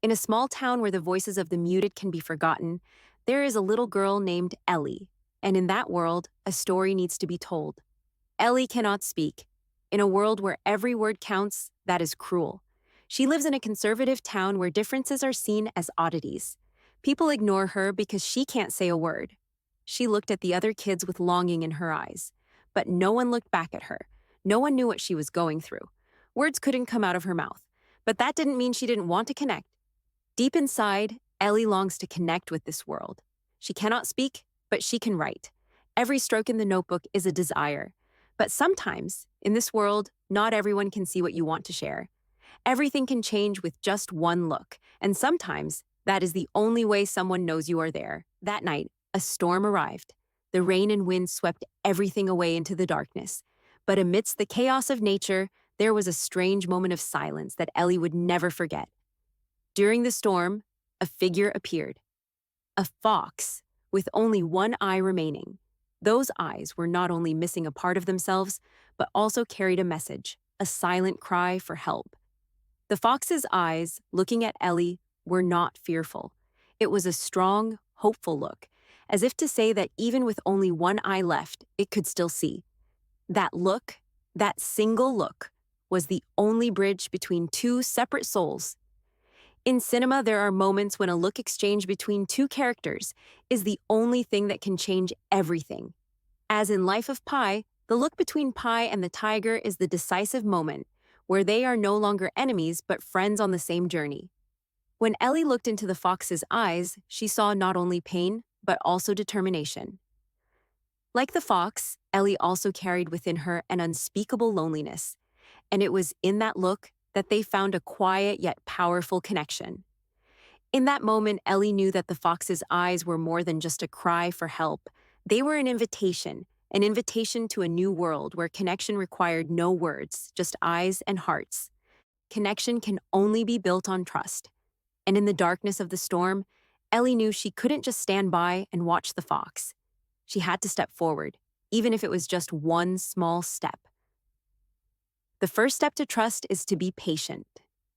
In a small town where the voices of the muted can be forgotten, there is a little girl named Elly, and in that world, a story needs to be told. Elly cannot speak. In a world where every word counts, that is cruel. She lives in a conservative town where differences are seen as oddities. People ignore her because she can't say a word. She looked at the other kids with longing in her eyes, but no one looked back at her. No one knew what she was going through. Words couldn't come out of her mouth, but that didn't mean she didn't want to connect. Deep inside, Elly longs to connect with this world. She cannot speak, but she can write. Every stroke in the notebook is a desire. But sometimes, in this world, not everyone can see what you want to share. Everything can change with just one look, and sometimes that is the only way someone knows you are there. That night, a storm arrived. The rain and wind swept everything away into the darkness. But amidst the chaos of nature, there was a strange moment of silence that Elly would never forget. During the storm, a figure appeared. A fox, with only one eye remaining. Those eyes were not only missing a part of themselves, but also carried a message, a silent cry for help. The fox's eyes, looking at Elly, were not fearful. It was a strong, hopeful look, as if to say that even with only one eye left, it could still see. That look, that single look, was the only bridge between two separate souls. In cinema, there are moments when a look exchange between two characters is the only thing that can change everything. As in Life of Pi, the look between Pi and the tiger is the decisive moment, where they are no longer enemies but friends on the same journey. When Elly looked into the fox's eyes, she saw not only pain, but also determination. Like the fox, Elly also carried within her an unspeakable loneliness, and it was in that look that they found a quiet yet powerful connection. In that moment, Elly knew that the fox's eyes were more than just a cry for help. They were an invitation to a new world where connection required no words, just eyes and hearts. Connection can only be built on trust. And in the darkness of the storm, Elly knew she couldn't just stand by and watch the fox. She had to step forward, even if it was just one small step. The first step to trust is to be patient.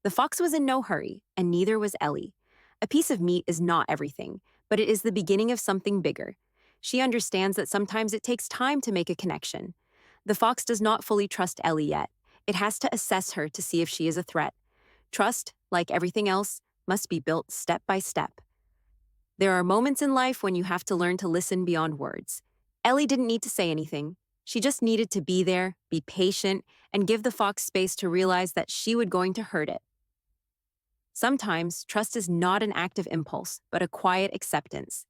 The fox was in no hurry, and neither was Elly. A piece of meat is not everything, but it is the beginning of something bigger. She understands that sometimes it takes time to make a connection. The fox does not fully trust Elly yet. It has to assess her to see if she is a threat. Trust, like everything else, must be built step by step. There are moments in life when you have to learn to listen beyond words. Elly didn't need to say anything. She just needed to be there, be patient, and give the fox space to realize that she was going to hurt it. Sometimes, trust is not an act of impulse, but a quiet acceptance.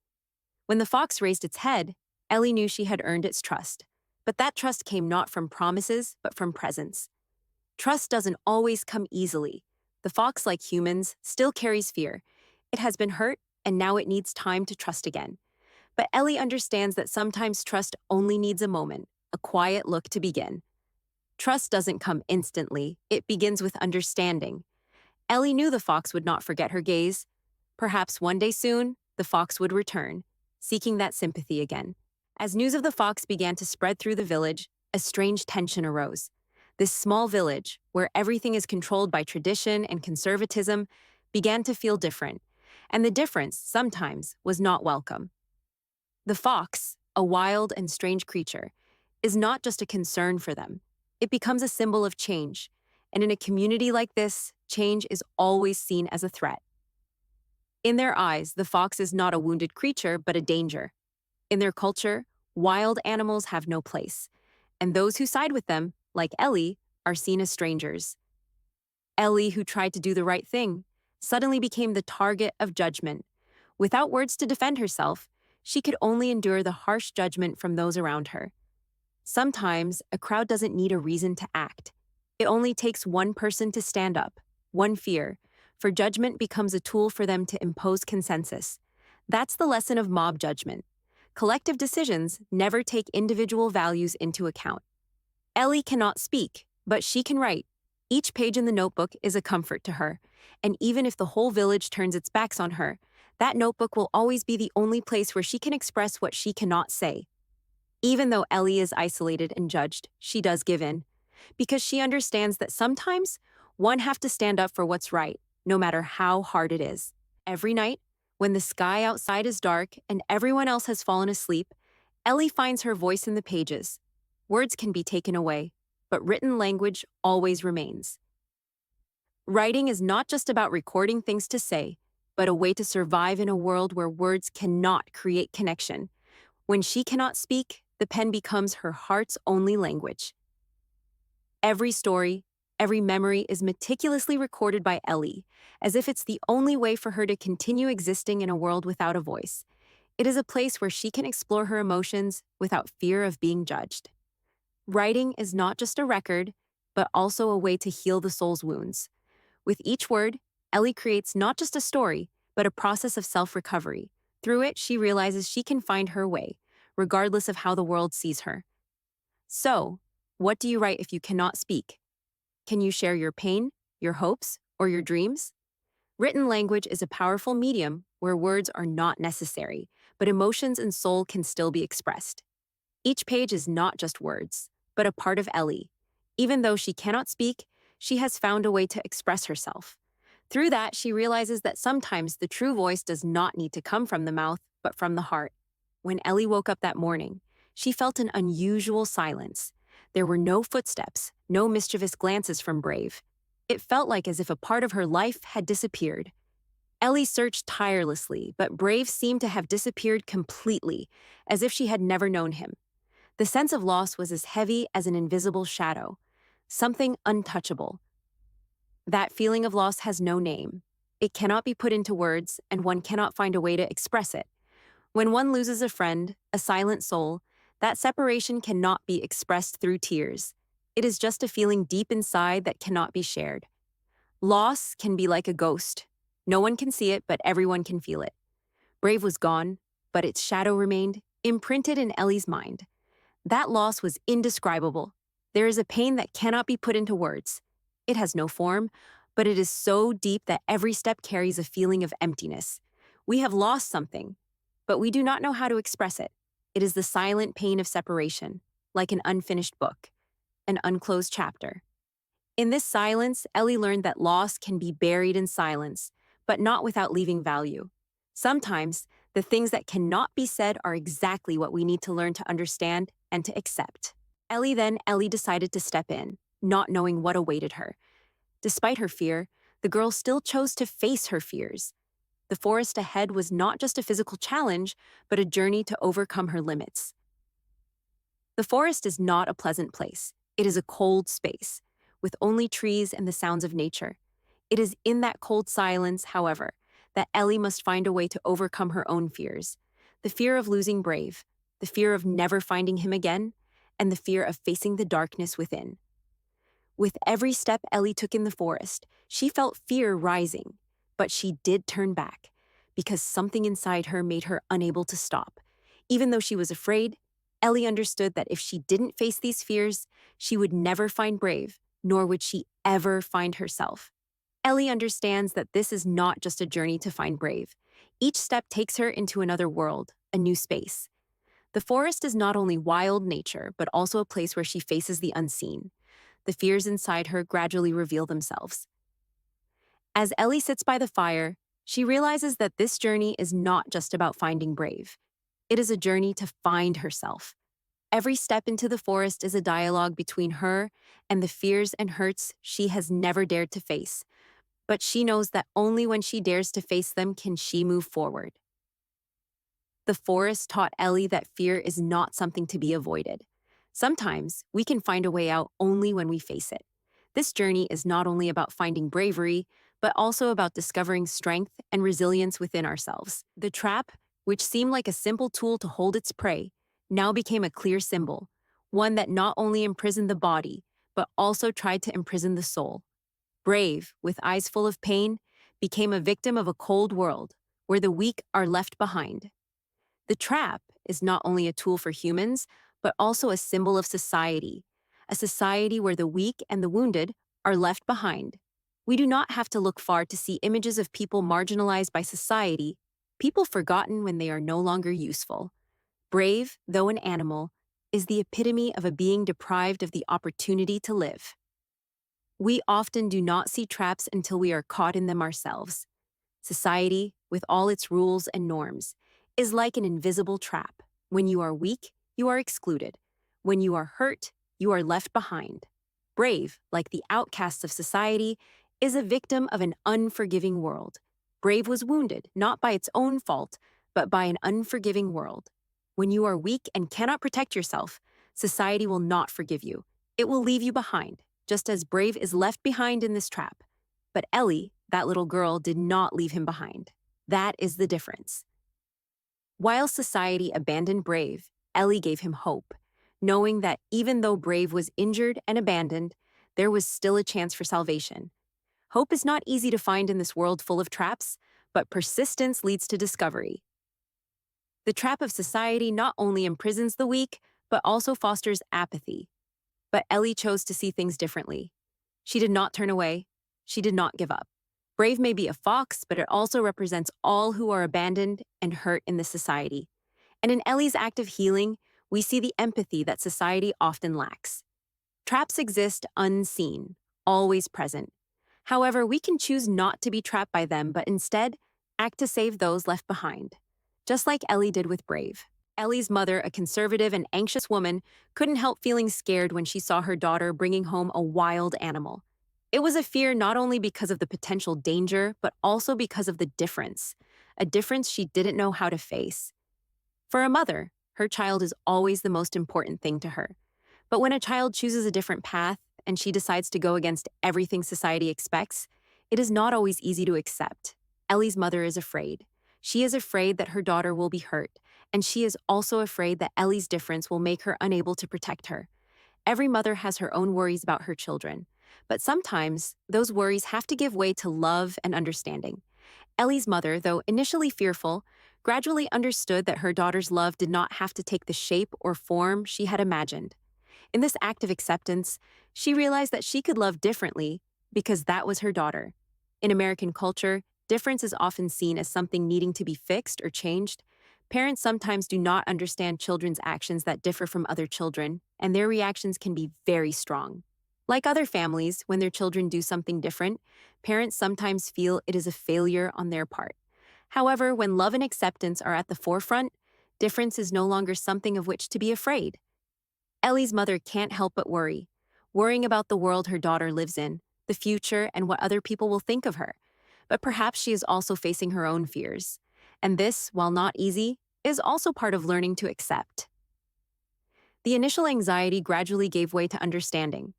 When the fox raised its head, Elly knew she had earned its trust. But that trust came not from promises, but from presence. Trust doesn't always come easily. The fox, like humans, still carries fear. It has been hurt, and now it needs time to trust again. But Elly understands that sometimes trust only needs a moment, a quiet look to begin. Trust doesn't come instantly. It begins with understanding. Elly knew the fox would not forget her gaze. Perhaps one day soon, the fox would return, seeking that sympathy again. As news of the fox began to spread through the village, a strange tension arose. This small village, where everything is controlled by tradition and conservatism, began to feel different, and the difference, sometimes, was not welcome. The fox, a wild and strange creature, is not just a concern for them. It becomes a symbol of change, and in a community like this, change is always seen as a threat. In their eyes, the fox is not a wounded creature, but a danger. In their culture, wild animals have no place, and those who side with them, like Elly, are seen as strangers. Elly, who tried to do the right thing, suddenly became the target of judgment. Without words to defend herself, she could only endure the harsh judgment from those around her. Sometimes, a crowd doesn't need a reason to act. It only takes one person to stand up, one fear, for judgment becomes a tool for them to impose consensus. That's the lesson of mob judgment. Collective decisions never take individual values into account. Elly cannot speak, but she can write. Each page in the notebook is a comfort to her, and even if the whole village turns its backs on her, that notebook will always be the only place where she can express what she cannot say. Even though Elly is isolated and judged, she does give in, because she understands that sometimes one has to stand up for what's right, no matter how hard it is. Every night, when the sky outside is dark and everyone else has fallen asleep, Elly finds her voice in the pages. Words can be taken away, but written language always remains. Writing is not just about recording things to say, but a way to survive in a world where words cannot create connection. When she cannot speak, the pen becomes her heart's only language. Every story, every memory is meticulously recorded by Elly, as if it's the only way for her to continue existing in a world without a voice. It is a place where she can explore her emotions without fear of being judged. Writing is not just a record, but also a way to heal the soul's wounds. With each word, Elly creates not just a story, but a process of self-recovery. Through it, she realizes she can find her way, regardless of how the world sees her. So, what do you write if you cannot speak? Can you share your pain, your hopes, or your dreams? Written language is a powerful medium where words are not necessary, but emotions and soul can still be expressed. Each page is not just words, but a part of Elly. Even though she cannot speak, she has found a way to express herself. Through that, she realizes that sometimes the true voice does not need to come from the mouth, but from the heart. When Elly woke up that morning, she felt an unusual silence. There were no footsteps, no mischievous glances from Brave. It felt like as if a part of her life had disappeared. Elly searched tirelessly, but Brave seemed to have disappeared completely, as if she had never known him. The sense of loss was as heavy as an invisible shadow, something untouchable. That feeling of loss has no name. It cannot be put into words, and one cannot find a way to express it. When one loses a friend, a silent soul, that separation cannot be expressed through tears. It is just a feeling deep inside that cannot be shared. Loss can be like a ghost. No one can see it, but everyone can feel it. Brave was gone, but its shadow remained, imprinted in Elly's mind. That loss was indescribable. There is a pain that cannot be put into words. It has no form, but it is so deep that every step carries a feeling of emptiness. We have lost something, but we do not know how to express it. It is the silent pain of separation, like an unfinished book, an unclosed chapter. In this silence, Elly learned that loss can be buried in silence, but not without leaving value. Sometimes, the things that cannot be said are exactly what we need to learn to understand and to accept. Elly decided to step in, not knowing what awaited her. Despite her fear, the girl still chose to face her fears. The forest ahead was not just a physical challenge, but a journey to overcome her limits. The forest is not a pleasant place. It is a cold space, with only trees and the sounds of nature. It is in that cold silence, however, that Elly must find a way to overcome her own fears. The fear of losing Brave, the fear of never finding him again, and the fear of facing the darkness within. With every step Elly took in the forest, she felt fear rising, but she did turn back, because something inside her made her unable to stop. Even though she was afraid, Elly understood that if she didn't face these fears, she would never find Brave, nor would she ever find herself. Elly understands that this is not just a journey to find Brave. Each step takes her into another world, a new space. The forest is not only wild nature, but also a place where she faces the unseen. The fears inside her gradually reveal themselves. As Elly sits by the fire, she realizes that this journey is not just about finding Brave. It is a journey to find herself. Every step into the forest is a dialogue between her and the fears and hurts she has never dared to face. But she knows that only when she dares to face them can she move forward. The forest taught Elly that fear is not something to be avoided. Sometimes we can find a way out only when we face it. This journey is not only about finding bravery, but also about discovering strength and resilience within ourselves. The trap, which seemed like a simple tool to hold its prey, now became a clear symbol, one that not only imprisoned the body, but also tried to imprison the soul. Brave, with eyes full of pain, became a victim of a cold world, where the weak are left behind. The trap is not only a tool for humans, but also a symbol of society, a society where the weak and the wounded are left behind. We do not have to look far to see images of people marginalized by society, people forgotten when they are no longer useful. Brave, though an animal, is the epitome of a being deprived of the opportunity to live. We often do not see traps until we are caught in them ourselves. Society, with all its rules and norms, is like an invisible trap. When you are weak, you are excluded. When you are hurt, you are left behind. Brave, like the outcasts of society, is a victim of an unforgiving world. Brave was wounded, not by its own fault, but by an unforgiving world. When you are weak and cannot protect yourself, society will not forgive you. It will leave you behind, just as Brave is left behind in this trap. But Elly, that little girl, did not leave him behind. That is the difference. While society abandoned Brave, Elly gave him hope, knowing that even though Brave was injured and abandoned, there was still a chance for salvation. Hope is not easy to find in this world full of traps, but persistence leads to discovery. The trap of society not only imprisons the weak, but also fosters apathy. But Elly chose to see things differently. She did not turn away. She did not give up. Brave may be a fox, but it also represents all who are abandoned and hurt in this society. And in Elly's act of healing, we see the empathy that society often lacks. Traps exist unseen, always present. However, we can choose not to be trapped by them, but instead act to save those left behind. Just like Elly did with Brave. Elly's mother, a conservative and anxious woman, couldn't help feeling scared when she saw her daughter bringing home a wild animal. It was a fear not only because of the potential danger, but also because of the difference, a difference she didn't know how to face. For a mother, her child is always the most important thing to her. But when a child chooses a different path and she decides to go against everything society expects, it is not always easy to accept. Elly's mother is afraid. She is afraid that her daughter will be hurt, and she is also afraid that Elly's difference will make her unable to protect her. Every mother has her own worries about her children, but sometimes those worries have to give way to love and understanding. Elly's mother, though initially fearful, gradually understood that her daughter's love did not have to take the shape or form she had imagined. In this act of acceptance, she realized that she could love differently because that was her daughter. In American culture, difference is often seen as something needing to be fixed or changed. Parents sometimes do not understand children's actions that differ from other children, and their reactions can be very strong. Like other families, when their children do something different, parents sometimes feel it is a failure on their part. However, when love and acceptance are at the forefront, difference is no longer something of which to be afraid. Elly's mother can't help but worry, worrying about the world her daughter lives in, the future, and what other people will think of her. But perhaps she is also facing her own fears. And this, while not easy, is also part of learning to accept. The initial anxiety gradually gave way to understanding.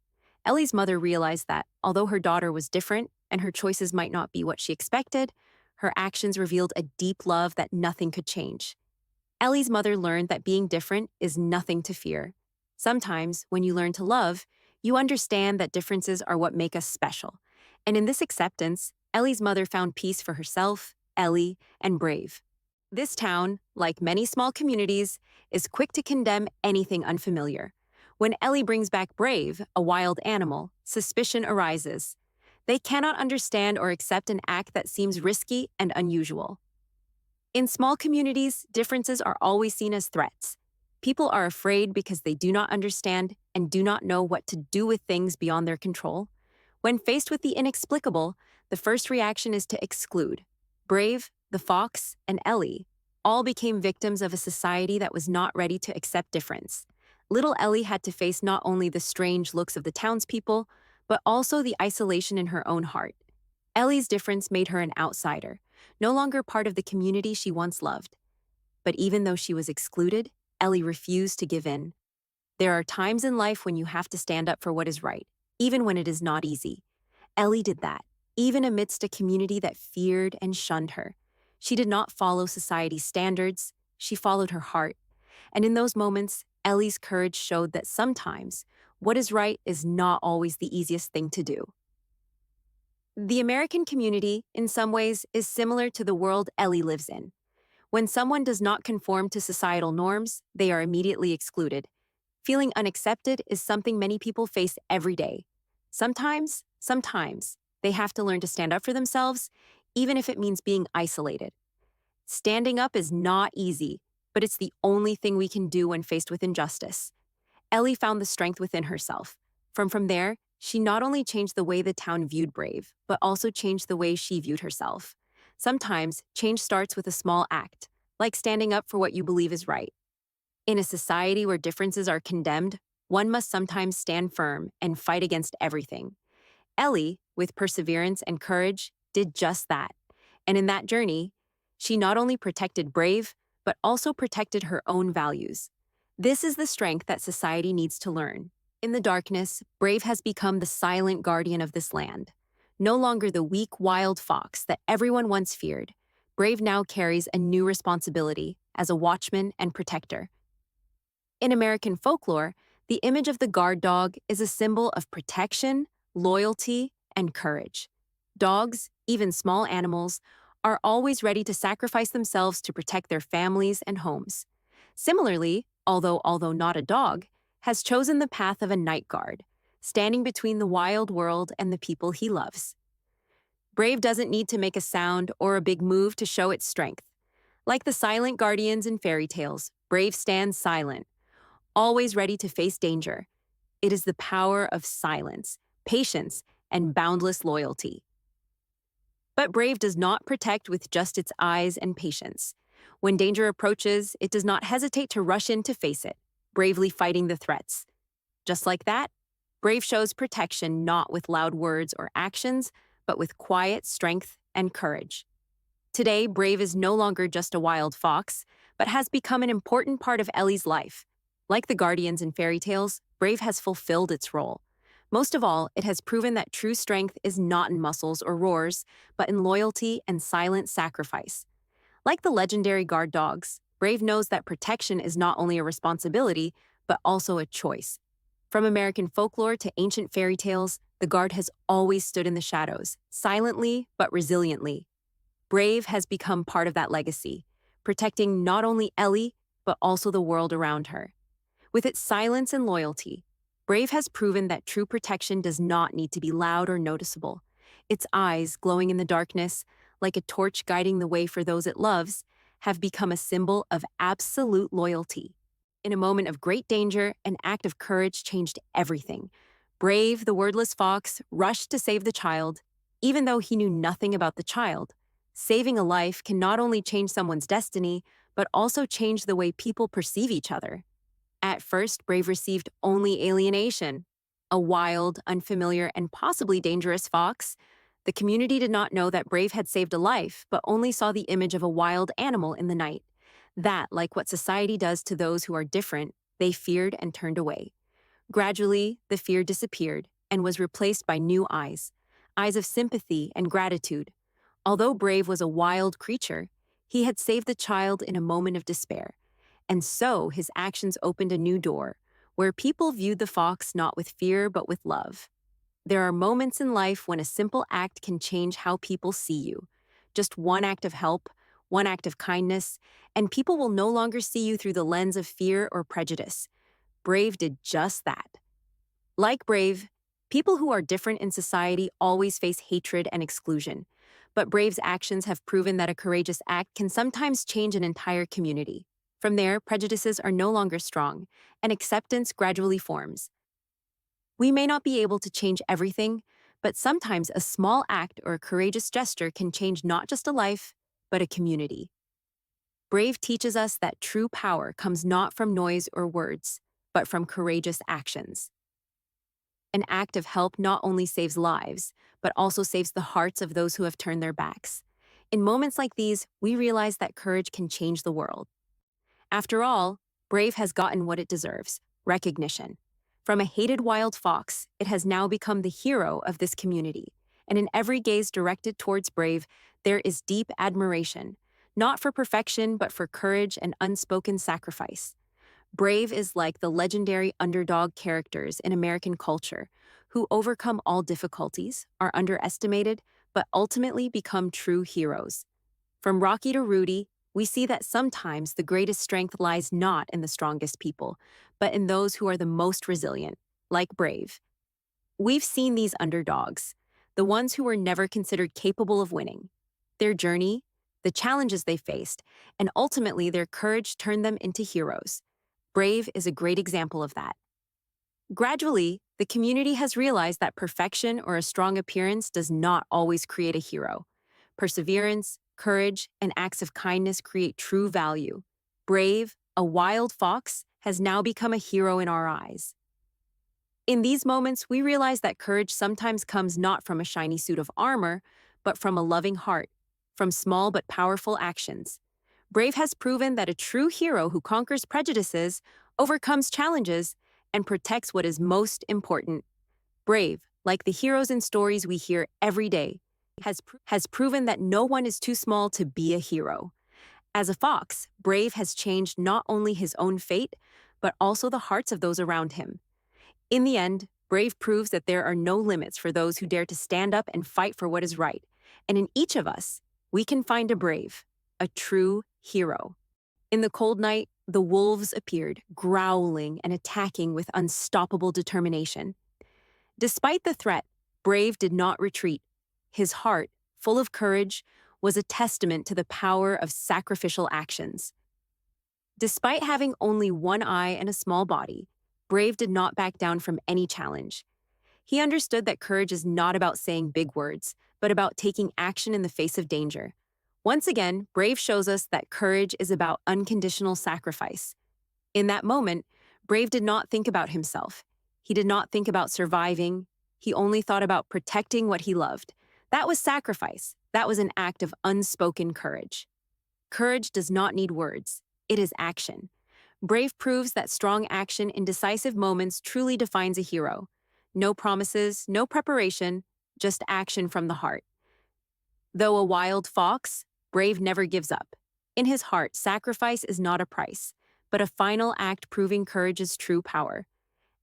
Elly's mother realized that, although her daughter was different and her choices might not be what she expected, her actions revealed a deep love that nothing could change. Elly's mother learned that being different is nothing to fear. Sometimes, when you learn to love, you understand that differences are what make us special. And in this acceptance, Elly's mother found peace for herself, Elly, and Brave. This town, like many small communities, is quick to condemn anything unfamiliar. When Elly brings back Brave, a wild animal, suspicion arises. They cannot understand or accept an act that seems risky and unusual. In small communities, differences are always seen as threats. People are afraid because they do not understand and do not know what to do with things beyond their control. When faced with the inexplicable, the first reaction is to exclude. Brave, the fox, and Elly all became victims of a society that was not ready to accept difference. Little Elly had to face not only the strange looks of the townspeople, but also the isolation in her own heart. Elly's difference made her an outsider, no longer part of the community she once loved. But even though she was excluded, Elly refused to give in. There are times in life when you have to stand up for what is right, even when it is not easy. Elly did that, even amidst a community that feared and shunned her. She did not follow society's standards, she followed her heart. And in those moments, Elly's courage showed that sometimes what is right is not always the easiest thing to do. The American community, in some ways, is similar to the world Elly lives in. When someone does not conform to societal norms, they are immediately excluded. Feeling unaccepted is something many people face every day. Sometimes, they have to learn to stand up for themselves, even if it means being isolated. Standing up is not easy, but it's the only thing we can do when faced with injustice. Elly found the strength within herself. From there, She not only changed the way the town viewed Brave, but also changed the way she viewed herself. Sometimes, change starts with a small act, like standing up for what you believe is right. In a society where differences are condemned, one must sometimes stand firm and fight against everything. Elly, with perseverance and courage, did just that. And in that journey, she not only protected Brave, but also protected her own values. This is the strength that society needs to learn. In the darkness, Brave has become the silent guardian of this land. No longer the weak, wild fox that everyone once feared, Brave now carries a new responsibility as a watchman and protector. In American folklore, the image of the guard dog is a symbol of protection, loyalty, and courage. Dogs, even small animals, are always ready to sacrifice themselves to protect their families and homes. Similarly, although not a dog, has chosen the path of a night guard, standing between the wild world and the people he loves. Brave doesn't need to make a sound or a big move to show its strength. Like the silent guardians in fairy tales, Brave stands silent, always ready to face danger. It is the power of silence, patience, and boundless loyalty. But Brave does not protect with just its eyes and patience. When danger approaches, it does not hesitate to rush in to face it, bravely fighting the threats. Just like that, Brave shows protection not with loud words or actions, but with quiet strength and courage. Today, Brave is no longer just a wild fox, but has become an important part of Elly's life. Like the guardians in fairy tales, Brave has fulfilled its role. Most of all, it has proven that true strength is not in muscles or roars, but in loyalty and silent sacrifice. Like the legendary guard dogs, Brave knows that protection is not only a responsibility, but also a choice. From American folklore to ancient fairy tales, the guard has always stood in the shadows, silently but resiliently. Brave has become part of that legacy, protecting not only Elly, but also the world around her. With its silence and loyalty, Brave has proven that true protection does not need to be loud or noticeable. Its eyes, glowing in the darkness, like a torch guiding the way for those it loves, have become a symbol of absolute loyalty. In a moment of great danger, an act of courage changed everything. Brave, the wordless fox, rushed to save the child, even though he knew nothing about the child. Saving a life can not only change someone's destiny, but also change the way people perceive each other. At first, Brave received only alienation. A wild, unfamiliar, and possibly dangerous fox. The community did not know that Brave had saved a life, but only saw the image of a wild animal in the night. That, like what society does to those who are different, they feared and turned away. Gradually, the fear disappeared and was replaced by new eyes, eyes of sympathy and gratitude. Although Brave was a wild creature, he had saved the child in a moment of despair. And so his actions opened a new door, where people viewed the fox not with fear but with love. There are moments in life when a simple act can change how people see you. Just one act of help, one act of kindness, and people will no longer see you through the lens of fear or prejudice. Brave did just that. Like Brave, people who are different in society always face hatred and exclusion. But Brave's actions have proven that a courageous act can sometimes change an entire community. From there, prejudices are no longer strong, and acceptance gradually forms. We may not be able to change everything, but sometimes a small act or a courageous gesture can change not just a life, but a community. Brave teaches us that true power comes not from noise or words, but from courageous actions. An act of help not only saves lives, but also saves the hearts of those who have turned their backs. In moments like these, we realize that courage can change the world. After all, Brave has gotten what it deserves: recognition. From a hated wild fox, it has now become the hero of this community. And in every gaze directed towards Brave, there is deep admiration, not for perfection, but for courage and unspoken sacrifice. Brave is like the legendary underdog characters in American culture who overcome all difficulties, are underestimated, but ultimately become true heroes. From Rocky to Rudy, we see that sometimes the greatest strength lies not in the strongest people, but in those who are the most resilient, like Brave. We've seen these underdogs, the ones who were never considered capable of winning. Their journey, the challenges they faced, and ultimately their courage turned them into heroes. Brave is a great example of that. Gradually, the community has realized that perfection or a strong appearance does not always create a hero. Perseverance, courage, and acts of kindness create true value. Brave, a wild fox, has now become a hero in our eyes. In these moments, we realize that courage sometimes comes not from a shiny suit of armor, but from a loving heart, from small but powerful actions. Brave has proven that a true hero who conquers prejudices, overcomes challenges, and protects what is most important. Brave, like the heroes in stories we hear every day, has proven that no one is too small to be a hero. As a fox, Brave has changed not only his own fate, but also the hearts of those around him. In the end, Brave proves that there are no limits for those who dare to stand up and fight for what is right. And in each of us, we can find a Brave, a true hero. In the cold night, the wolves appeared, growling and attacking with unstoppable determination. Despite the threat, Brave did not retreat. His heart, full of courage, was a testament to the power of sacrificial actions. Despite having only one eye and a small body, Brave did not back down from any challenge. He understood that courage is not about saying big words, but about taking action in the face of danger. Once again, Brave shows us that courage is about unconditional sacrifice. In that moment, Brave did not think about himself. He did not think about surviving. He only thought about protecting what he loved. That was sacrifice. That was an act of unspoken courage. Courage does not need words. It is action. Brave proves that strong action in decisive moments truly defines a hero. No promises, no preparation, just action from the heart. Though a wild fox, Brave never gives up. In his heart, sacrifice is not a price, but a final act proving courage's true power.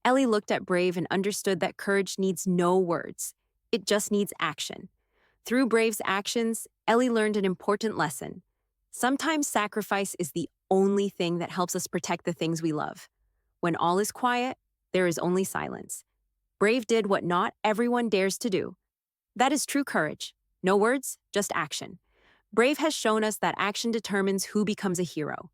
Elly looked at Brave and understood that courage needs no words. It just needs action. Through Brave's actions, Elly learned an important lesson. Sometimes sacrifice is the only thing that helps us protect the things we love. When all is quiet, there is only silence. Brave did what not everyone dares to do. That is true courage. No words, just action. Brave has shown us that action determines who becomes a hero.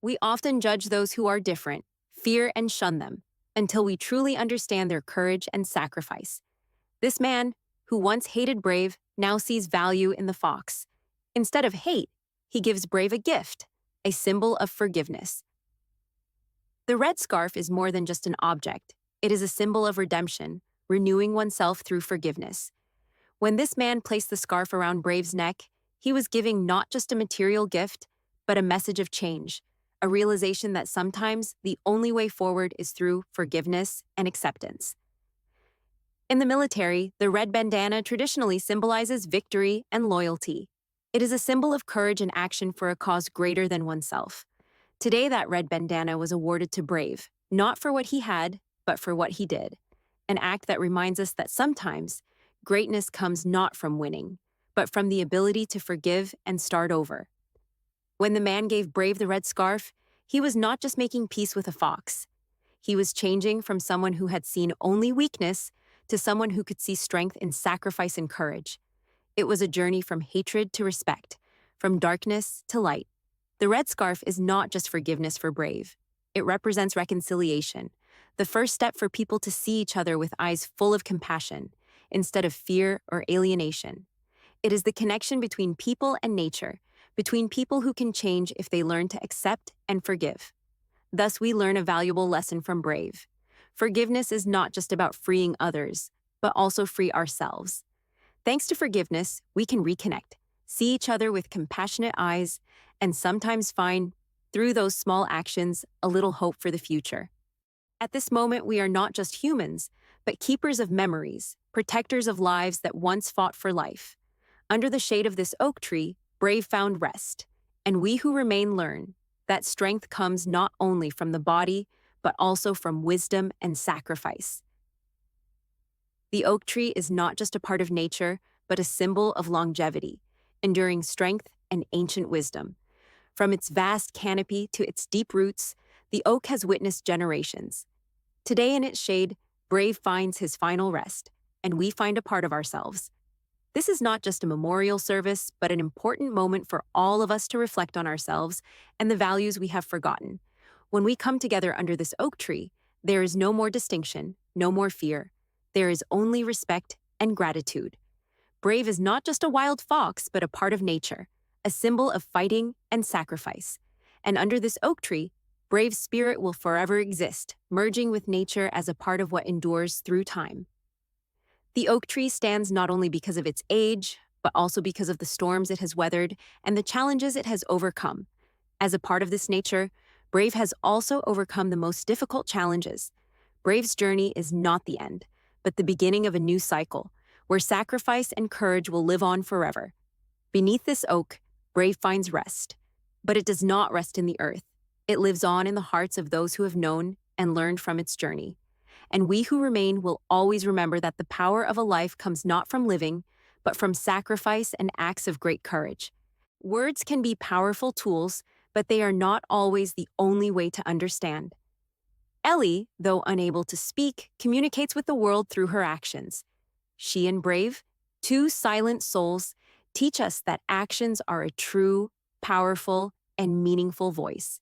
We often judge those who are different, fear and shun them, until we truly understand their courage and sacrifice. This man, who once hated Brave, now sees value in the fox. Instead of hate, he gives Brave a gift, a symbol of forgiveness. The red scarf is more than just an object. It is a symbol of redemption, renewing oneself through forgiveness. When this man placed the scarf around Brave's neck, he was giving not just a material gift, but a message of change, a realization that sometimes the only way forward is through forgiveness and acceptance. In the military, the red bandana traditionally symbolizes victory and loyalty. It is a symbol of courage and action for a cause greater than oneself. Today, that red bandana was awarded to Brave, not for what he had, but for what he did. An act that reminds us that sometimes greatness comes not from winning, but from the ability to forgive and start over. When the man gave Brave the red scarf, he was not just making peace with a fox. He was changing from someone who had seen only weakness to someone who could see strength in sacrifice and courage. It was a journey from hatred to respect, from darkness to light. The red scarf is not just forgiveness for Brave. It represents reconciliation, the first step for people to see each other with eyes full of compassion, instead of fear or alienation. It is the connection between people and nature, between people who can change if they learn to accept and forgive. Thus, we learn a valuable lesson from Brave. Forgiveness is not just about freeing others, but also free ourselves. Thanks to forgiveness, we can reconnect, see each other with compassionate eyes, and sometimes find, through those small actions, a little hope for the future. At this moment, we are not just humans, but keepers of memories, protectors of lives that once fought for life. Under the shade of this oak tree, Brave found rest, and we who remain learn that strength comes not only from the body, but also from wisdom and sacrifice. The oak tree is not just a part of nature, but a symbol of longevity, enduring strength and ancient wisdom. From its vast canopy to its deep roots, the oak has witnessed generations. Today in its shade, Brave finds his final rest, and we find a part of ourselves. This is not just a memorial service, but an important moment for all of us to reflect on ourselves and the values we have forgotten. When we come together under this oak tree, There is no more distinction, no more fear. There is only respect and gratitude. Brave is not just a wild fox, but a part of nature, a symbol of fighting and sacrifice. And under this oak tree, Brave's spirit will forever exist, merging with nature as a part of what endures through time. The oak tree stands not only because of its age, but also because of the storms it has weathered and the challenges it has overcome. As a part of this nature, Brave has also overcome the most difficult challenges. Brave's journey is not the end, but the beginning of a new cycle, where sacrifice and courage will live on forever. Beneath this oak, Brave finds rest. But it does not rest in the earth. It lives on in the hearts of those who have known and learned from its journey. And we who remain will always remember that the power of a life comes not from living, but from sacrifice and acts of great courage. Words can be powerful tools, but they are not always the only way to understand. Elly, though unable to speak, communicates with the world through her actions. She and Brave, two silent souls, teach us that actions are a true, powerful, and meaningful voice.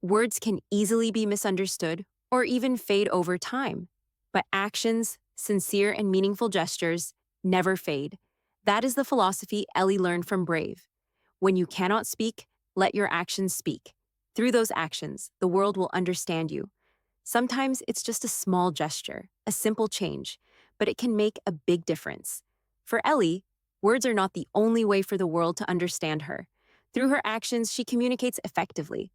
Words can easily be misunderstood or even fade over time, but actions, sincere and meaningful gestures, never fade. That is the philosophy Elly learned from Brave. When you cannot speak, let your actions speak. Through those actions, the world will understand you. Sometimes it's just a small gesture, a simple change, but it can make a big difference. For Elly, words are not the only way for the world to understand her. Through her actions, she communicates effectively.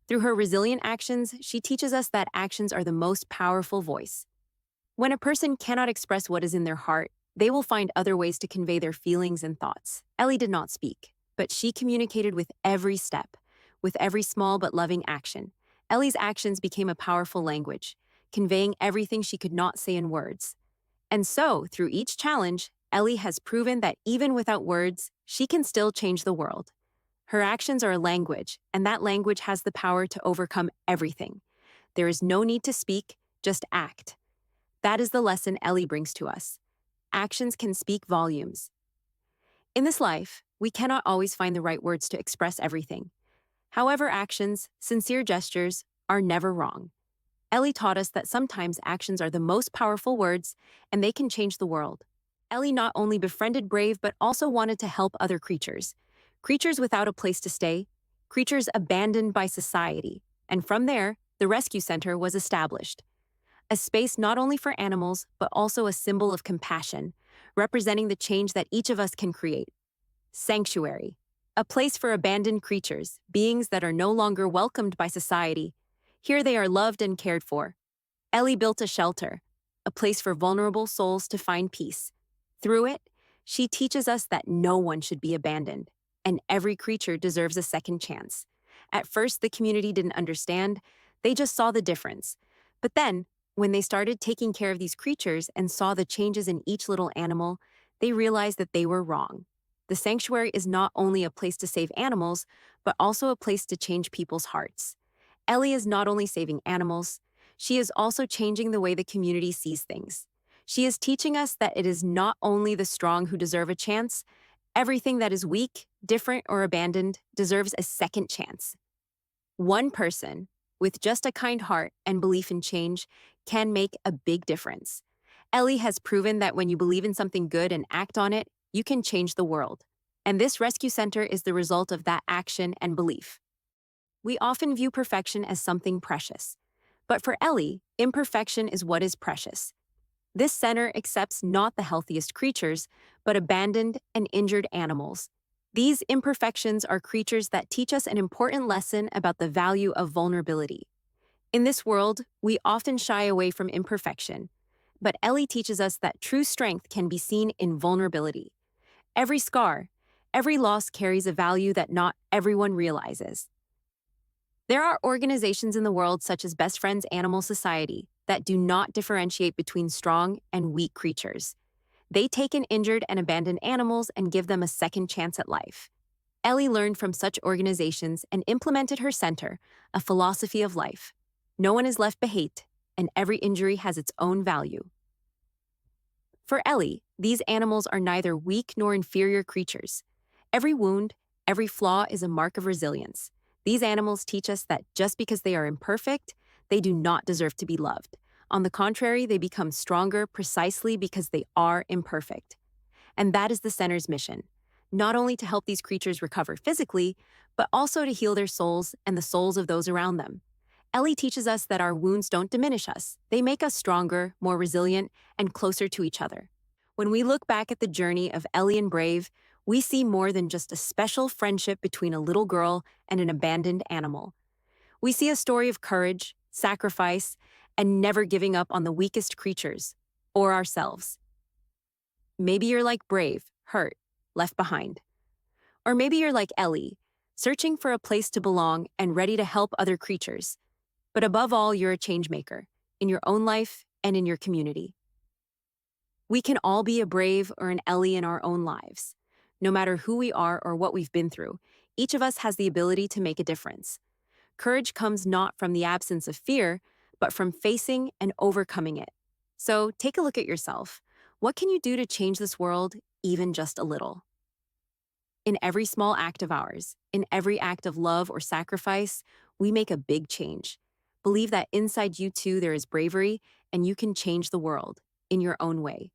Through her resilient actions, she teaches us that actions are the most powerful voice. When a person cannot express what is in their heart, they will find other ways to convey their feelings and thoughts. Elly did not speak, but she communicated with every step, with every small but loving action. Elly's actions became a powerful language, conveying everything she could not say in words. And so, through each challenge, Elly has proven that even without words, she can still change the world. Her actions are a language, and that language has the power to overcome everything. There is no need to speak, just act. That is the lesson Elly brings to us. Actions can speak volumes. In this life, we cannot always find the right words to express everything. However, actions, sincere gestures, are never wrong. Elly taught us that sometimes actions are the most powerful words, and they can change the world. Elly not only befriended Brave, but also wanted to help other creatures. Creatures without a place to stay, creatures abandoned by society. And from there, the rescue center was established. A space not only for animals, but also a symbol of compassion, representing the change that each of us can create. Sanctuary. A place for abandoned creatures, beings that are no longer welcomed by society. Here they are loved and cared for. Elly built a shelter, a place for vulnerable souls to find peace. Through it, she teaches us that no one should be abandoned, and every creature deserves a second chance. At first, the community didn't understand. They just saw the difference. But then, when they started taking care of these creatures and saw the changes in each little animal, they realized that they were wrong. The sanctuary is not only a place to save animals, but also a place to change people's hearts. Elly is not only saving animals, she is also changing the way the community sees things. She is teaching us that it is not only the strong who deserve a chance. Everything that is weak, different, or abandoned deserves a second chance. One person, with just a kind heart and belief in change, can make a big difference. Elly has proven that when you believe in something good and act on it, you can change the world. And this rescue center is the result of that action and belief. We often view perfection as something precious. But for Elly, imperfection is what is precious. This center accepts not the healthiest creatures, but abandoned and injured animals. These imperfections are creatures that teach us an important lesson about the value of vulnerability. In this world, we often shy away from imperfection, but Elly teaches us that true strength can be seen in vulnerability. Every scar, every loss carries a value that not everyone realizes. There are organizations in the world such as Best Friends Animal Society that do not differentiate between strong and weak creatures. They take in injured and abandoned animals and give them a second chance at life. Elly learned from such organizations and implemented her center, a philosophy of life. No one is left behind, and every injury has its own value. For Elly, these animals are neither weak nor inferior creatures. Every wound, every flaw is a mark of resilience. These animals teach us that just because they are imperfect, They do not deserve to be loved. On the contrary, they become stronger precisely because they are imperfect. And that is the center's mission, not only to help these creatures recover physically, but also to heal their souls and the souls of those around them. Ellie teaches us that our wounds don't diminish us. They make us stronger, more resilient, and closer to each other. When we look back at the journey of Ellie and Brave, we see more than just a special friendship between a little girl and an abandoned animal. We see a story of courage, sacrifice, and never giving up on the weakest creatures, or ourselves. Maybe you're like Brave, hurt, left behind. Or maybe you're like Ellie, searching for a place to belong and ready to help other creatures. But above all, you're a change maker, in your own life and in your community. We can all be a Brave or an Ellie in our own lives. No matter who we are or what we've been through, each of us has the ability to make a difference. Courage comes not from the absence of fear, but from facing and overcoming it. So take a look at yourself. What can you do to change this world, even just a little? In every small act of ours, in every act of love or sacrifice, we make a big change. Believe that inside you too there is bravery, and you can change the world in your own way.